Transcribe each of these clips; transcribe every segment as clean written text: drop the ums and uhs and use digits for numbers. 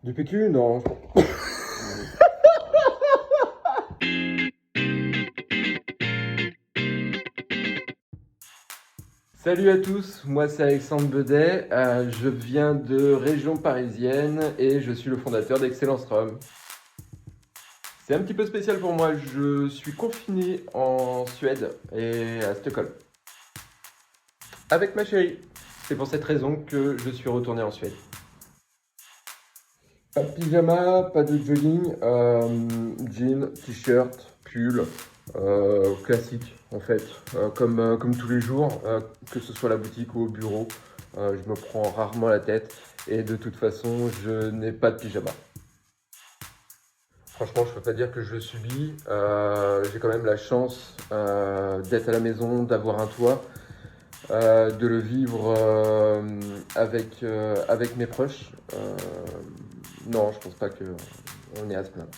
Du PQ, non. Salut à tous, moi c'est Alexandre Bedet, je viens de région parisienne et je suis le fondateur d'Excellence Rome. C'est un petit peu spécial pour moi, je suis confiné en Suède et à Stockholm. Avec ma chérie. C'est pour cette raison que je suis retourné en Suède. Pas de pyjama, pas de jogging, jean, t-shirt, pull, classique en fait, comme tous les jours, que ce soit à la boutique ou au bureau. Je me prends rarement la tête et de toute façon, je n'ai pas de pyjama. Franchement, je peux pas dire que je le subis. J'ai quand même la chance d'être à la maison, d'avoir un toit, de le vivre avec mes proches. Non, je pense pas qu'on est à se plaindre.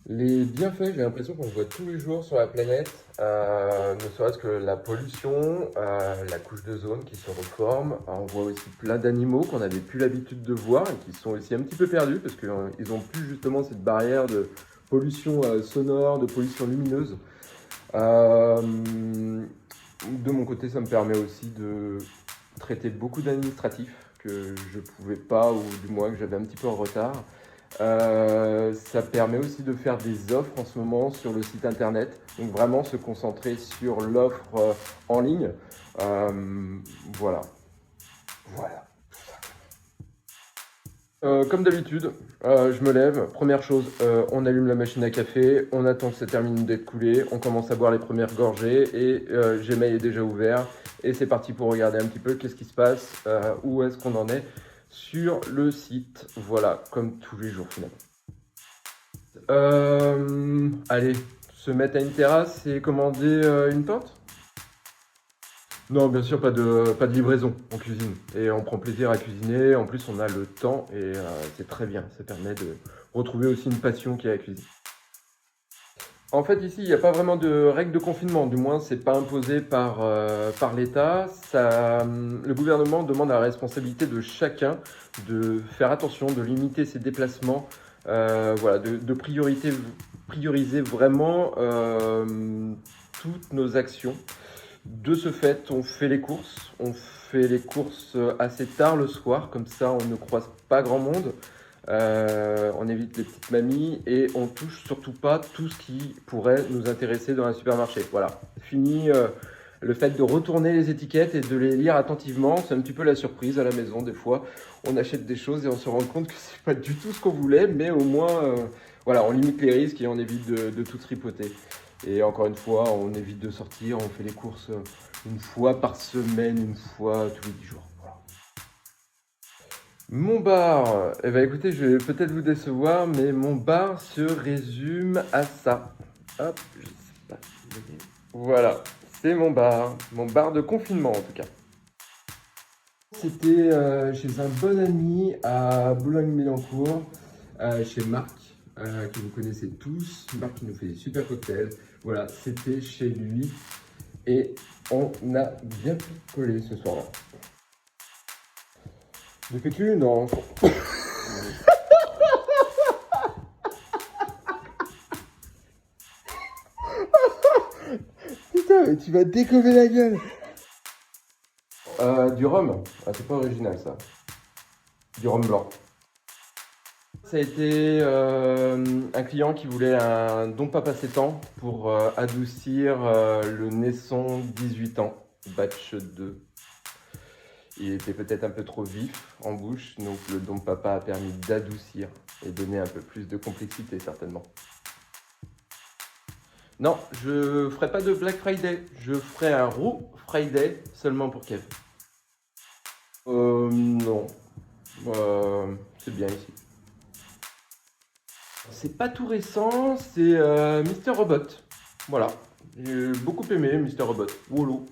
Les bienfaits, j'ai l'impression qu'on le voit tous les jours sur la planète, ne serait-ce que la pollution, la couche d'ozone qui se reforme. On voit aussi plein d'animaux qu'on n'avait plus l'habitude de voir et qui sont aussi un petit peu perdus parce qu'ils n'ont plus justement cette barrière de pollution sonore, de pollution lumineuse. Euh, de mon côté, ça me permet aussi de traiter beaucoup d'administratifs que je ne pouvais pas ou du moins que j'avais un petit peu en retard. Ça permet aussi de faire des offres en ce moment sur le site internet, donc vraiment se concentrer sur l'offre en ligne. Voilà. Voilà. Comme d'habitude, je me lève, première chose, on allume la machine à café, on attend que ça termine d'être coulé, on commence à boire les premières gorgées et Gmail est déjà ouvert et c'est parti pour regarder un petit peu qu'est-ce qui se passe, où est-ce qu'on en est sur le site, voilà, comme tous les jours finalement. Allez, se mettre à une terrasse et commander une pinte? Non, bien sûr, pas de livraison en cuisine. Et on prend plaisir à cuisiner. En plus, on a le temps et c'est très bien. Ça permet de retrouver aussi une passion qui est la cuisine. En fait, ici, il n'y a pas vraiment de règles de confinement. Du moins, c'est pas imposé par l'État. Le gouvernement demande à la responsabilité de chacun de faire attention, de limiter ses déplacements, voilà, de prioriser vraiment toutes nos actions. De ce fait, on fait les courses. On fait les courses assez tard le soir, comme ça on ne croise pas grand monde. On évite les petites mamies et on touche surtout pas tout ce qui pourrait nous intéresser dans un supermarché. Voilà, fini le fait de retourner les étiquettes et de les lire attentivement. C'est un petit peu la surprise à la maison des fois. On achète des choses et on se rend compte que c'est pas du tout ce qu'on voulait, mais au moins, voilà, on limite les risques et on évite de tout tripoter. Et encore une fois, on évite de sortir, on fait les courses une fois par semaine, une fois tous les 10 jours. Voilà. Mon bar, eh ben écoutez, je vais peut-être vous décevoir, mais mon bar se résume à ça. Hop, je sais pas. Si vous voyez. Voilà, c'est mon bar de confinement en tout cas. C'était chez un bon ami à Boulogne-Billancourt, chez Marc, que vous connaissez tous. Marc qui nous fait des super cocktails. Voilà, c'était chez lui et on a bien picolé ce soir-là. De PQ, non. Putain, mais tu vas décoller la gueule. Du rhum. Ah, c'est pas original ça. Du rhum blanc. Ça a été un client qui voulait un Don Papa 7 ans pour adoucir le Naisson 18 ans, batch 2. Il était peut-être un peu trop vif en bouche, donc le Don Papa a permis d'adoucir et donner un peu plus de complexité certainement. Non, je ferai pas de Black Friday, je ferai un Raw Friday seulement pour Kev. Non, c'est bien ici. C'est pas tout récent, c'est Mister Robot. Voilà, j'ai beaucoup aimé Mister Robot. Wolo.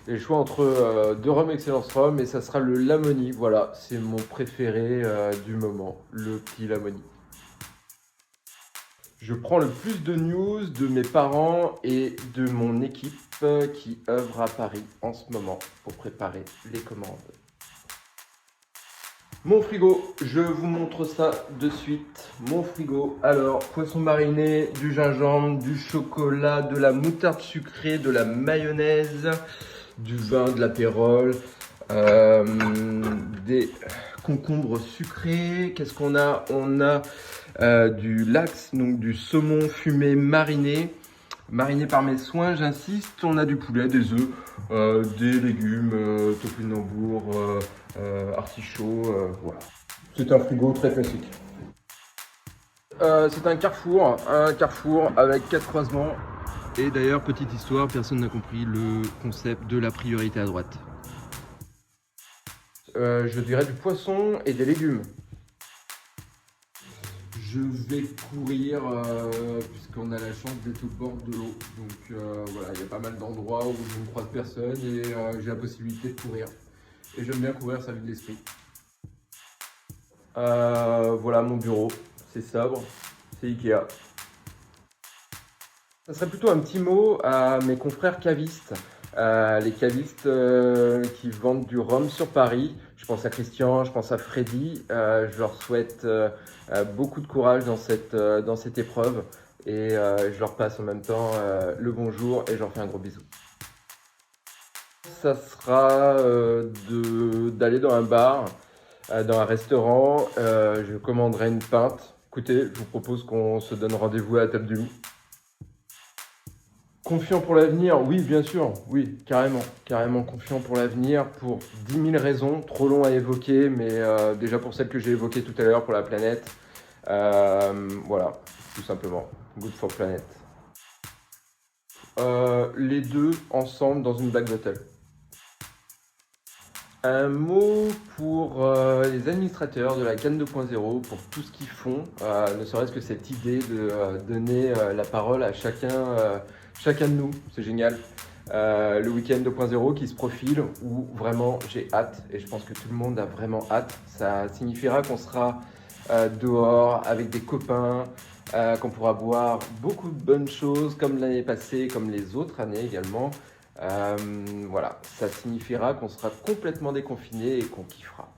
Et le choix entre deux rhum Excellence Rhum et ça sera le Lamoni. Voilà, c'est mon préféré du moment, le petit Lamoni. Je prends le plus de news de mes parents et de mon équipe qui œuvre à Paris en ce moment pour préparer les commandes. Mon frigo, je vous montre ça de suite. Mon frigo, alors poisson mariné, du gingembre, du chocolat, de la moutarde sucrée, de la mayonnaise, du vin, de l'apérole, des concombres sucrés. Qu'est-ce qu'on a? On a du lachs, donc du saumon fumé mariné. Mariné par mes soins, j'insiste. On a du poulet, des œufs, des légumes, topinambour, artichaut, voilà. C'est un frigo très classique. C'est un carrefour avec 4 croisements. Et d'ailleurs, petite histoire, personne n'a compris le concept de la priorité à droite. Je dirais du poisson et des légumes. Je vais courir puisqu'on a la chance d'être au bord de l'eau. Donc voilà, il y a pas mal d'endroits où je ne croise personne et j'ai la possibilité de courir. Et j'aime bien courir, ça vide l'esprit. Voilà mon bureau, c'est sobre, c'est Ikea. Ça serait plutôt un petit mot à mes confrères cavistes. Les cavistes qui vendent du rhum sur Paris. Je pense à Christian, je pense à Freddy. Je leur souhaite beaucoup de courage dans cette épreuve. Et je leur passe en même temps le bonjour et je leur fais un gros bisou. Ça sera d'aller dans un bar, dans un restaurant. Je commanderai une pinte. Écoutez, je vous propose qu'on se donne rendez-vous à la table du loup. Confiant pour l'avenir, oui, bien sûr, oui, carrément confiant pour l'avenir pour 10 000 raisons, trop long à évoquer, mais déjà pour celles que j'ai évoquées tout à l'heure pour la planète, voilà, tout simplement, good for planet. Les deux ensemble dans une back bottle. Un mot pour les administrateurs de la Cannes 2.0, pour tout ce qu'ils font, ne serait-ce que cette idée de donner la parole à chacun de nous, c'est génial. Le week-end 2.0 qui se profile, où vraiment j'ai hâte, et je pense que tout le monde a vraiment hâte. Ça signifiera qu'on sera dehors avec des copains, qu'on pourra boire beaucoup de bonnes choses, comme l'année passée, comme les autres années également. Voilà, ça signifiera qu'on sera complètement déconfiné et qu'on kiffera.